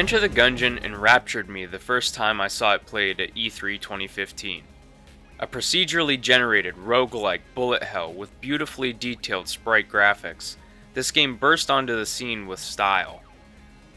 Enter the Gungeon enraptured me the first time I saw it played at E3 2015. A procedurally generated roguelike bullet hell with beautifully detailed sprite graphics, this game burst onto the scene with style.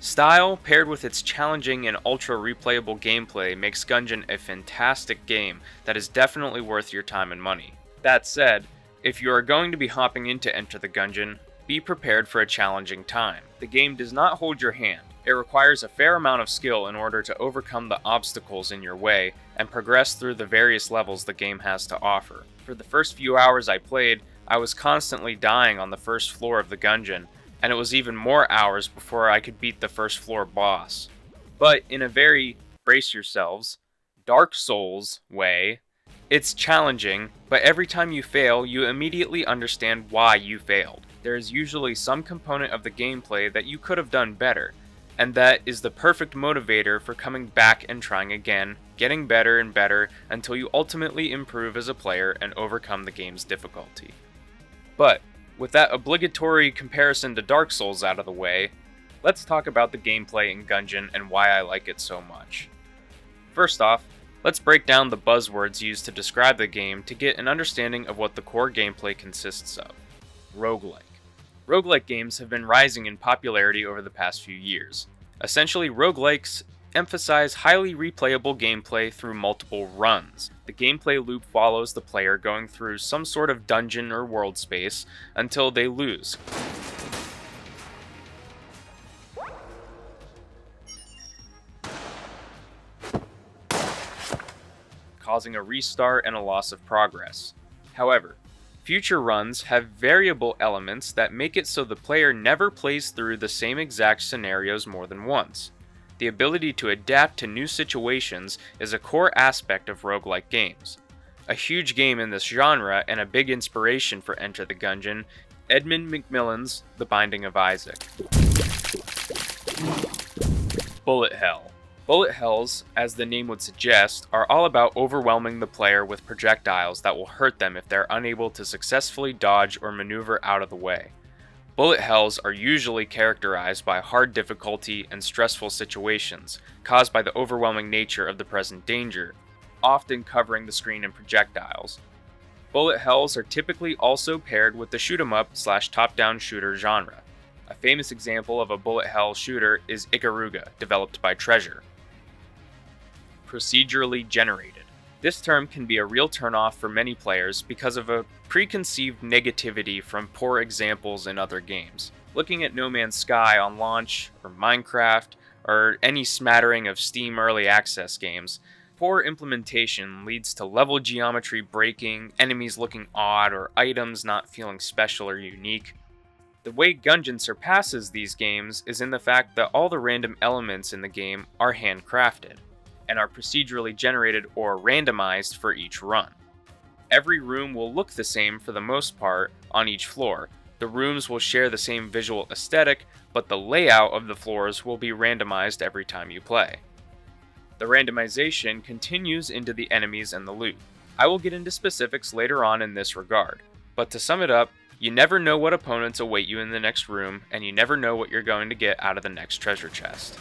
Style, paired with its challenging and ultra replayable gameplay, makes Gungeon a fantastic game that is definitely worth your time and money. That said, if you are going to be hopping into Enter the Gungeon, be prepared for a challenging time. The game does not hold your hand. It requires a fair amount of skill in order to overcome the obstacles in your way and progress through the various levels the game has to offer. For the first few hours I played, I was constantly dying on the first floor of the Gungeon, and it was even more hours before I could beat the first floor boss. But in a very, brace yourselves, Dark Souls way, it's challenging, but every time you fail, you immediately understand why you failed. There is usually some component of the gameplay that you could have done better, and that is the perfect motivator for coming back and trying again, getting better and better until you ultimately improve as a player and overcome the game's difficulty. But, with that obligatory comparison to Dark Souls out of the way, let's talk about the gameplay in Gungeon and why I like it so much. First off, let's break down the buzzwords used to describe the game to get an understanding of what the core gameplay consists of. Roguelike. Roguelike games have been rising in popularity over the past few years. Essentially, roguelikes emphasize highly replayable gameplay through multiple runs. The gameplay loop follows the player going through some sort of dungeon or world space until they lose, causing a restart and a loss of progress. However, future runs have variable elements that make it so the player never plays through the same exact scenarios more than once. The ability to adapt to new situations is a core aspect of roguelike games. A huge game in this genre and a big inspiration for Enter the Gungeon, Edmund Macmillan's The Binding of Isaac. Bullet Hell. Bullet hells, as the name would suggest, are all about overwhelming the player with projectiles that will hurt them if they're unable to successfully dodge or maneuver out of the way. Bullet hells are usually characterized by hard difficulty and stressful situations, caused by the overwhelming nature of the present danger, often covering the screen in projectiles. Bullet hells are typically also paired with the shoot-'em-up/top-down shooter genre. A famous example of a bullet hell shooter is Ikaruga, developed by Treasure. Procedurally generated. This term can be a real turnoff for many players because of a preconceived negativity from poor examples in other games. Looking at No Man's Sky on launch, or Minecraft, or any smattering of Steam early access games, poor implementation leads to level geometry breaking, enemies looking odd, or items not feeling special or unique. The way Gungeon surpasses these games is in the fact that all the random elements in the game are handcrafted, and are procedurally generated or randomized for each run. Every room will look the same for the most part on each floor. The rooms will share the same visual aesthetic, but the layout of the floors will be randomized every time you play. The randomization continues into the enemies and the loot. I will get into specifics later on in this regard, but to sum it up, you never know what opponents await you in the next room, and you never know what you're going to get out of the next treasure chest.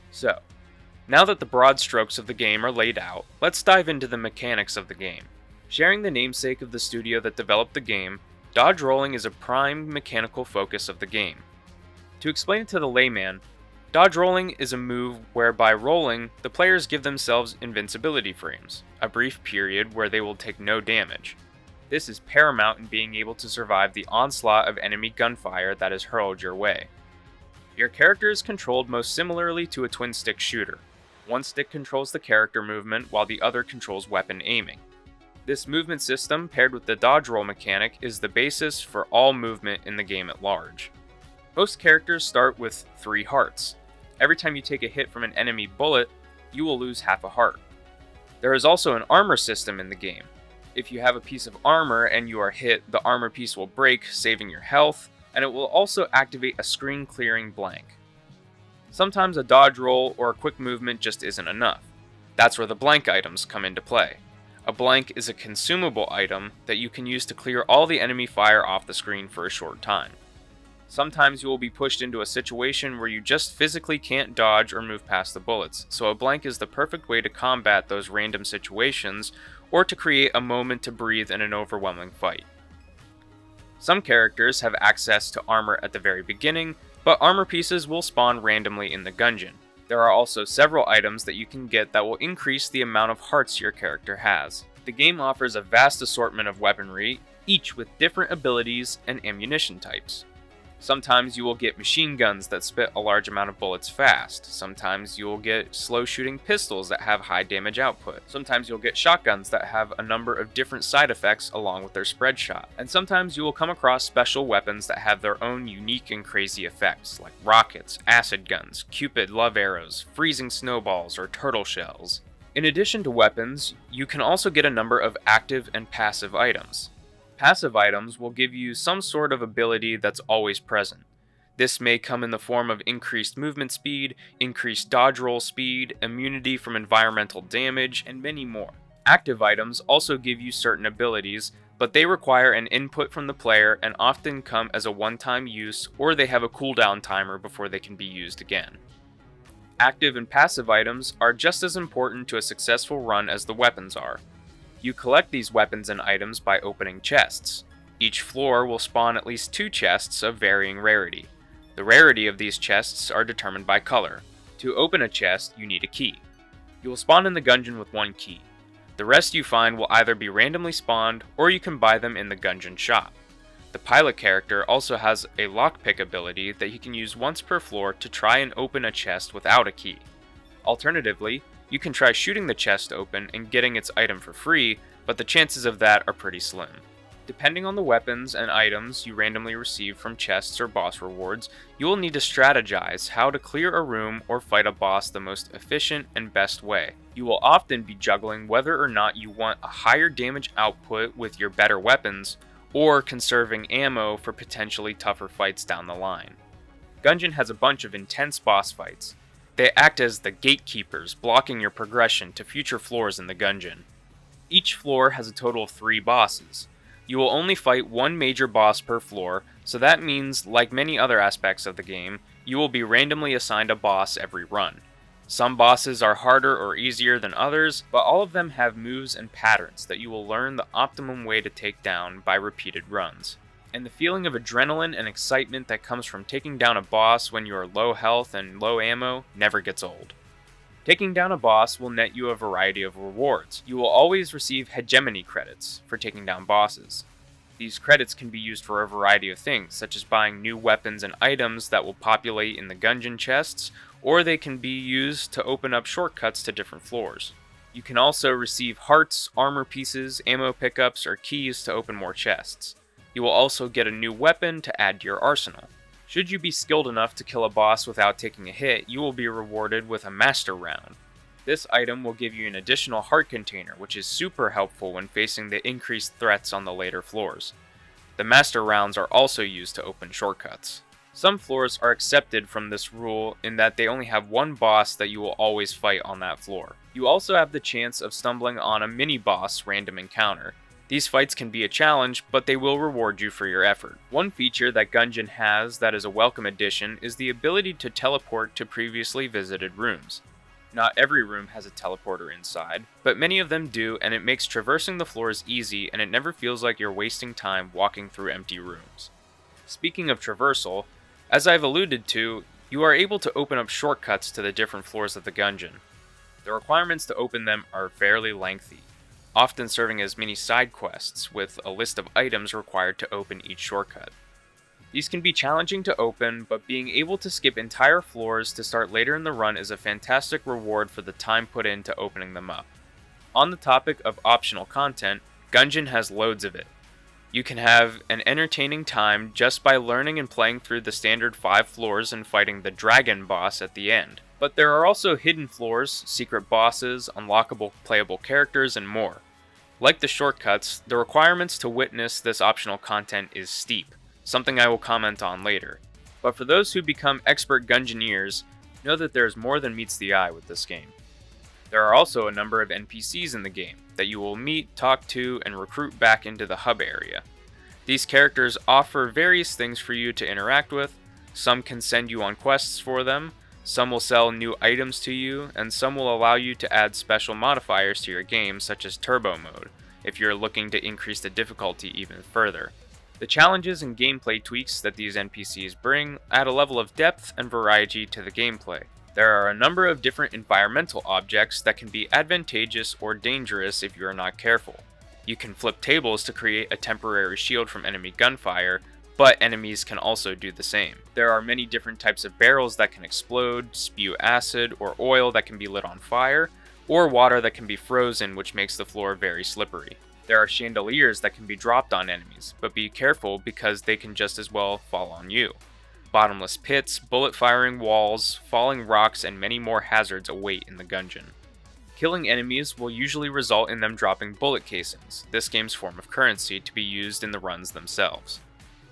So, now that the broad strokes of the game are laid out, let's dive into the mechanics of the game. Sharing the namesake of the studio that developed the game, dodge rolling is a prime mechanical focus of the game. To explain it to the layman, dodge rolling is a move where by rolling, the players give themselves invincibility frames, a brief period where they will take no damage. This is paramount in being able to survive the onslaught of enemy gunfire that is hurled your way. Your character is controlled most similarly to a twin-stick shooter. One stick controls the character movement while the other controls weapon aiming. This movement system, paired with the dodge roll mechanic, is the basis for all movement in the game at large. Most characters start with 3 hearts. Every time you take a hit from an enemy bullet, you will lose half a heart. There is also an armor system in the game. If you have a piece of armor and you are hit, the armor piece will break, saving your health, and it will also activate a screen clearing blank. Sometimes a dodge roll or a quick movement just isn't enough. That's where the blank items come into play. A blank is a consumable item that you can use to clear all the enemy fire off the screen for a short time. Sometimes you will be pushed into a situation where you just physically can't dodge or move past the bullets, so a blank is the perfect way to combat those random situations or to create a moment to breathe in an overwhelming fight. Some characters have access to armor at the very beginning, but armor pieces will spawn randomly in the Gungeon. There are also several items that you can get that will increase the amount of hearts your character has. The game offers a vast assortment of weaponry, each with different abilities and ammunition types. Sometimes you will get machine guns that spit a large amount of bullets fast. Sometimes you will get slow shooting pistols that have high damage output. Sometimes you'll get shotguns that have a number of different side effects along with their spread shot. And sometimes you will come across special weapons that have their own unique and crazy effects, like rockets, acid guns, Cupid love arrows, freezing snowballs, or turtle shells. In addition to weapons, you can also get a number of active and passive items. Passive items will give you some sort of ability that's always present. This may come in the form of increased movement speed, increased dodge roll speed, immunity from environmental damage, and many more. Active items also give you certain abilities, but they require an input from the player and often come as a one-time use, or they have a cooldown timer before they can be used again. Active and passive items are just as important to a successful run as the weapons are. You collect these weapons and items by opening chests. Each floor will spawn at least 2 chests of varying rarity. The rarity of these chests are determined by color. To open a chest, you need a key. You will spawn in the Gungeon with 1 key. The rest you find will either be randomly spawned, or you can buy them in the Gungeon shop. The pilot character also has a lockpick ability that he can use once per floor to try and open a chest without a key. Alternatively, you can try shooting the chest open and getting its item for free, but the chances of that are pretty slim. Depending on the weapons and items you randomly receive from chests or boss rewards, you will need to strategize how to clear a room or fight a boss the most efficient and best way. You will often be juggling whether or not you want a higher damage output with your better weapons, or conserving ammo for potentially tougher fights down the line. Gungeon has a bunch of intense boss fights. They act as the gatekeepers, blocking your progression to future floors in the Gungeon. Each floor has a total of 3 bosses. You will only fight 1 major boss per floor, so that means, like many other aspects of the game, you will be randomly assigned a boss every run. Some bosses are harder or easier than others, but all of them have moves and patterns that you will learn the optimum way to take down by repeated runs. And the feeling of adrenaline and excitement that comes from taking down a boss when you are low health and low ammo never gets old. Taking down a boss will net you a variety of rewards. You will always receive hegemony credits for taking down bosses. These credits can be used for a variety of things, such as buying new weapons and items that will populate in the Gungeon chests, or they can be used to open up shortcuts to different floors. You can also receive hearts, armor pieces, ammo pickups, or keys to open more chests. You will also get a new weapon to add to your arsenal. Should you be skilled enough to kill a boss without taking a hit, you will be rewarded with a master round. This item will give you an additional heart container, which is super helpful when facing the increased threats on the later floors. The master rounds are also used to open shortcuts. Some floors are excepted from this rule in that they only have 1 boss that you will always fight on that floor. You also have the chance of stumbling on a mini-boss random encounter. These fights can be a challenge, but they will reward you for your effort. One feature that Gungeon has that is a welcome addition is the ability to teleport to previously visited rooms. Not every room has a teleporter inside, but many of them do, and it makes traversing the floors easy, and it never feels like you're wasting time walking through empty rooms. Speaking of traversal, as I've alluded to, you are able to open up shortcuts to the different floors of the Gungeon. The requirements to open them are fairly lengthy, often serving as mini side quests with a list of items required to open each shortcut. These can be challenging to open, but being able to skip entire floors to start later in the run is a fantastic reward for the time put into opening them up. On the topic of optional content, Gungeon has loads of it. You can have an entertaining time just by learning and playing through the standard 5 floors and fighting the dragon boss at the end. But there are also hidden floors, secret bosses, unlockable playable characters, and more. Like the shortcuts, the requirements to witness this optional content is steep, something I will comment on later. But for those who become expert Gungeoneers, know that there is more than meets the eye with this game. There are also a number of NPCs in the game that you will meet, talk to, and recruit back into the hub area. These characters offer various things for you to interact with. Some can send you on quests for them, some will sell new items to you, and some will allow you to add special modifiers to your game, such as turbo mode, if you're looking to increase the difficulty even further. The challenges and gameplay tweaks that these NPCs bring add a level of depth and variety to the gameplay. There are a number of different environmental objects that can be advantageous or dangerous if you are not careful. You can flip tables to create a temporary shield from enemy gunfire, but enemies can also do the same. There are many different types of barrels that can explode, spew acid, or oil that can be lit on fire, or water that can be frozen, which makes the floor very slippery. There are chandeliers that can be dropped on enemies, but be careful because they can just as well fall on you. Bottomless pits, bullet-firing walls, falling rocks, and many more hazards await in the Gungeon. Killing enemies will usually result in them dropping bullet casings, this game's form of currency to be used in the runs themselves.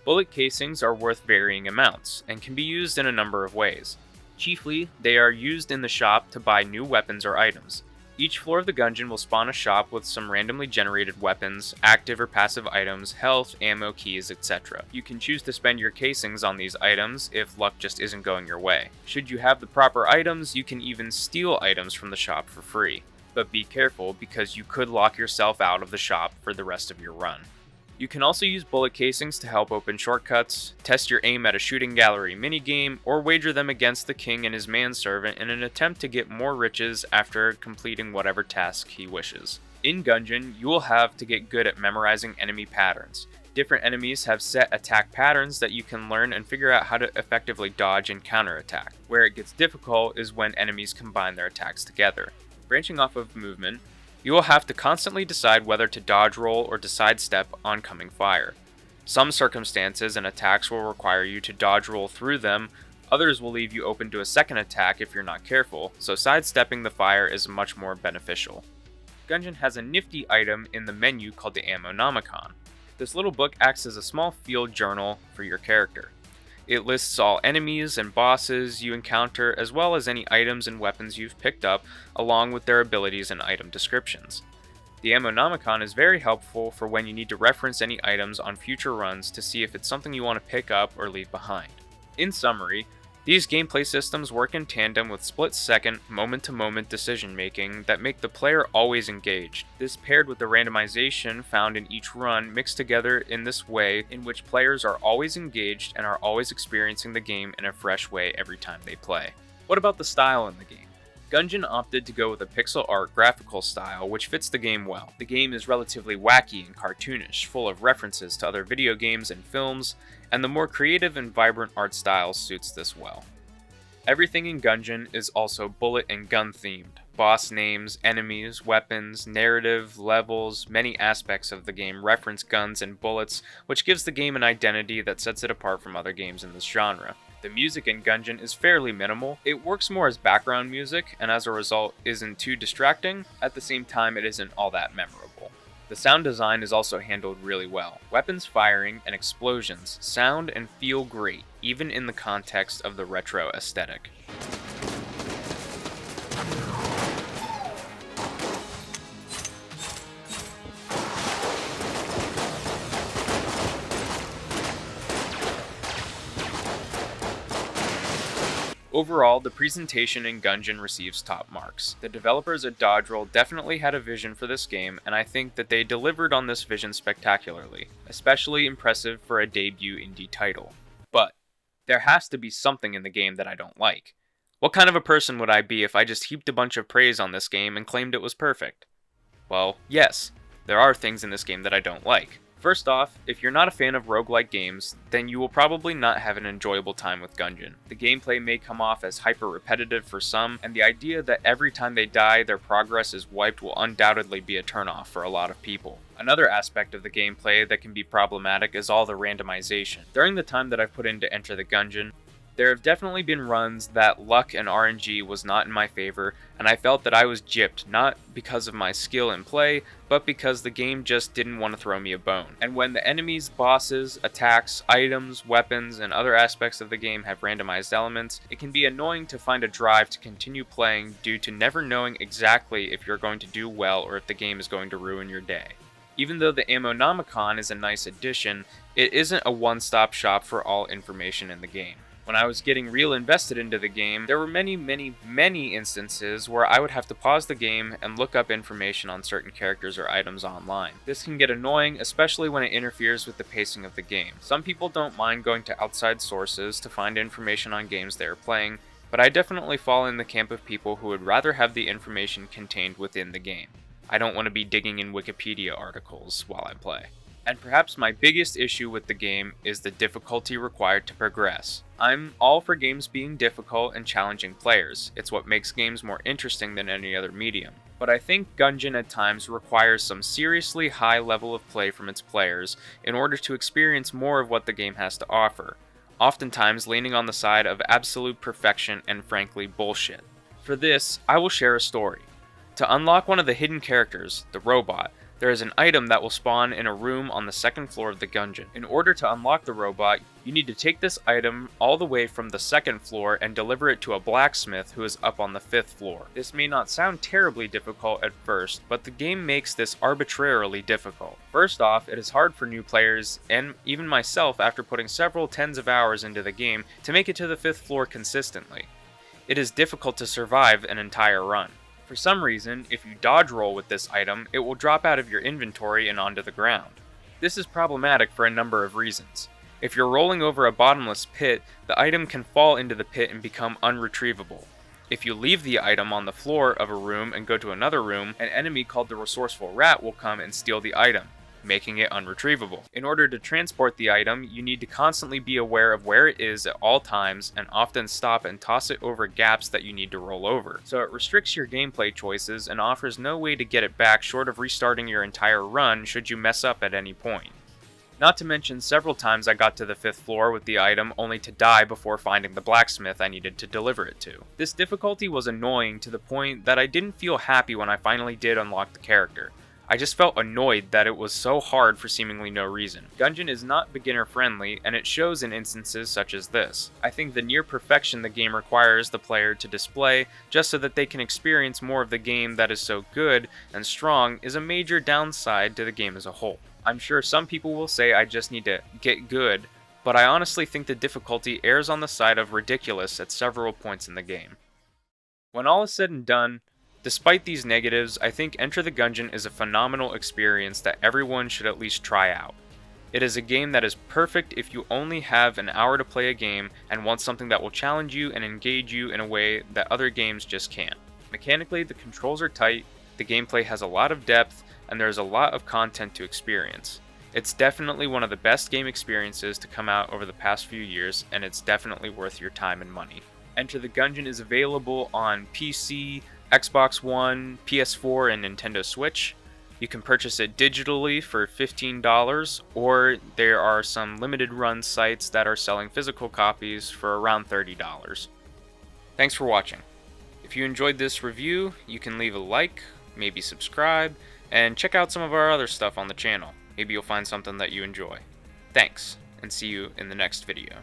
Bullet casings are worth varying amounts, and can be used in a number of ways. Chiefly, they are used in the shop to buy new weapons or items. Each floor of the Gungeon will spawn a shop with some randomly generated weapons, active or passive items, health, ammo, keys, etc. You can choose to spend your casings on these items if luck just isn't going your way. Should you have the proper items, you can even steal items from the shop for free. But be careful because you could lock yourself out of the shop for the rest of your run. You can also use bullet casings to help open shortcuts, test your aim at a shooting gallery minigame, or wager them against the king and his manservant in an attempt to get more riches after completing whatever task he wishes. In Gungeon, you will have to get good at memorizing enemy patterns. Different enemies have set attack patterns that you can learn and figure out how to effectively dodge and counterattack. Where it gets difficult is when enemies combine their attacks together. Branching off of movement, you will have to constantly decide whether to dodge roll or to sidestep oncoming fire. Some circumstances and attacks will require you to dodge roll through them, others will leave you open to a second attack if you're not careful, so sidestepping the fire is much more beneficial. Gungeon has a nifty item in the menu called the Ammonomicon. This little book acts as a small field journal for your character. It lists all enemies and bosses you encounter, as well as any items and weapons you've picked up, along with their abilities and item descriptions. The Ammonomicon is very helpful for when you need to reference any items on future runs to see if it's something you want to pick up or leave behind. In summary, these gameplay systems work in tandem with split-second, moment-to-moment decision-making that make the player always engaged. This paired with the randomization found in each run mixed together in this way in which players are always engaged and are always experiencing the game in a fresh way every time they play. What about the style in the game? Gungeon opted to go with a pixel art graphical style which fits the game well. The game is relatively wacky and cartoonish, full of references to other video games and films, and the more creative and vibrant art style suits this well. Everything in Gungeon is also bullet and gun themed. Boss names, enemies, weapons, narrative, levels, many aspects of the game reference guns and bullets, which gives the game an identity that sets it apart from other games in this genre. The music in Gungeon is fairly minimal. It works more as background music, and as a result isn't too distracting. At the same time, it isn't all that memorable. The sound design is also handled really well. Weapons firing and explosions sound and feel great, even in the context of the retro aesthetic. Overall, the presentation in Gungeon receives top marks. The developers at Dodge Roll definitely had a vision for this game, and I think that they delivered on this vision spectacularly, especially impressive for a debut indie title. But there has to be something in the game that I don't like. What kind of a person would I be if I just heaped a bunch of praise on this game and claimed it was perfect? Well, yes, there are things in this game that I don't like. First off, if you're not a fan of roguelike games, then you will probably not have an enjoyable time with Gungeon. The gameplay may come off as hyper-repetitive for some, and the idea that every time they die their progress is wiped will undoubtedly be a turnoff for a lot of people. Another aspect of the gameplay that can be problematic is all the randomization. During the time that I've put into Enter the Gungeon, There have definitely been runs that luck and RNG was not in my favor, and I felt that I was gypped, not because of my skill in play, but because the game just didn't want to throw me a bone. And when the enemies, bosses, attacks, items, weapons, and other aspects of the game have randomized elements, it can be annoying to find a drive to continue playing due to never knowing exactly if you're going to do well or if the game is going to ruin your day. Even though the Ammonomicon is a nice addition, it isn't a one-stop shop for all information in the game. When I was getting real invested into the game, there were many instances where I would have to pause the game and look up information on certain characters or items online. This can get annoying, especially when it interferes with the pacing of the game. Some people don't mind going to outside sources to find information on games they are playing, but I definitely fall in the camp of people who would rather have the information contained within the game. I don't want to be digging in Wikipedia articles while I play. And perhaps my biggest issue with the game is the difficulty required to progress. I'm all for games being difficult and challenging players. It's what makes games more interesting than any other medium. But I think Gungeon at times requires some seriously high level of play from its players in order to experience more of what the game has to offer, oftentimes leaning on the side of absolute perfection and frankly bullshit. For this, I will share a story. To unlock one of the hidden characters, the robot, there is an item that will spawn in a room on the second floor of the Gungeon. In order to unlock the robot, you need to take this item all the way from the second floor and deliver it to a blacksmith who is up on the 5th floor. This may not sound terribly difficult at first, but the game makes this arbitrarily difficult. First off, it is hard for new players, and even myself after putting several tens of hours into the game, to make it to the 5th floor consistently. It is difficult to survive an entire run. For some reason, if you dodge roll with this item, it will drop out of your inventory and onto the ground. This is problematic for a number of reasons. If you're rolling over a bottomless pit, the item can fall into the pit and become unretrievable. If you leave the item on the floor of a room and go to another room, an enemy called the Resourceful Rat will come and steal the item, making it unretrievable. In order to transport the item, you need to constantly be aware of where it is at all times and often stop and toss it over gaps that you need to roll over. So it restricts your gameplay choices and offers no way to get it back short of restarting your entire run should you mess up at any point. Not to mention several times I got to the 5th floor with the item only to die before finding the blacksmith I needed to deliver it to. This difficulty was annoying to the point that I didn't feel happy when I finally did unlock the character. I just felt annoyed that it was so hard for seemingly no reason. Gungeon is not beginner friendly, and it shows in instances such as this. I think the near perfection the game requires the player to display just so that they can experience more of the game that is so good and strong is a major downside to the game as a whole. I'm sure some people will say I just need to get good, but I honestly think the difficulty errs on the side of ridiculous at several points in the game. When all is said and done, despite these negatives, I think Enter the Gungeon is a phenomenal experience that everyone should at least try out. It is a game that is perfect if you only have an hour to play a game and want something that will challenge you and engage you in a way that other games just can't. Mechanically, the controls are tight, the gameplay has a lot of depth, and there is a lot of content to experience. It's definitely one of the best game experiences to come out over the past few years, and it's definitely worth your time and money. Enter the Gungeon is available on PC, Xbox One, PS4, and Nintendo Switch. You can purchase it digitally for $15, or there are some limited run sites that are selling physical copies for around $30. Thanks for watching. If you enjoyed this review, you can leave a like, maybe subscribe, and check out some of our other stuff on the channel. Maybe you'll find something that you enjoy. Thanks, and see you in the next video.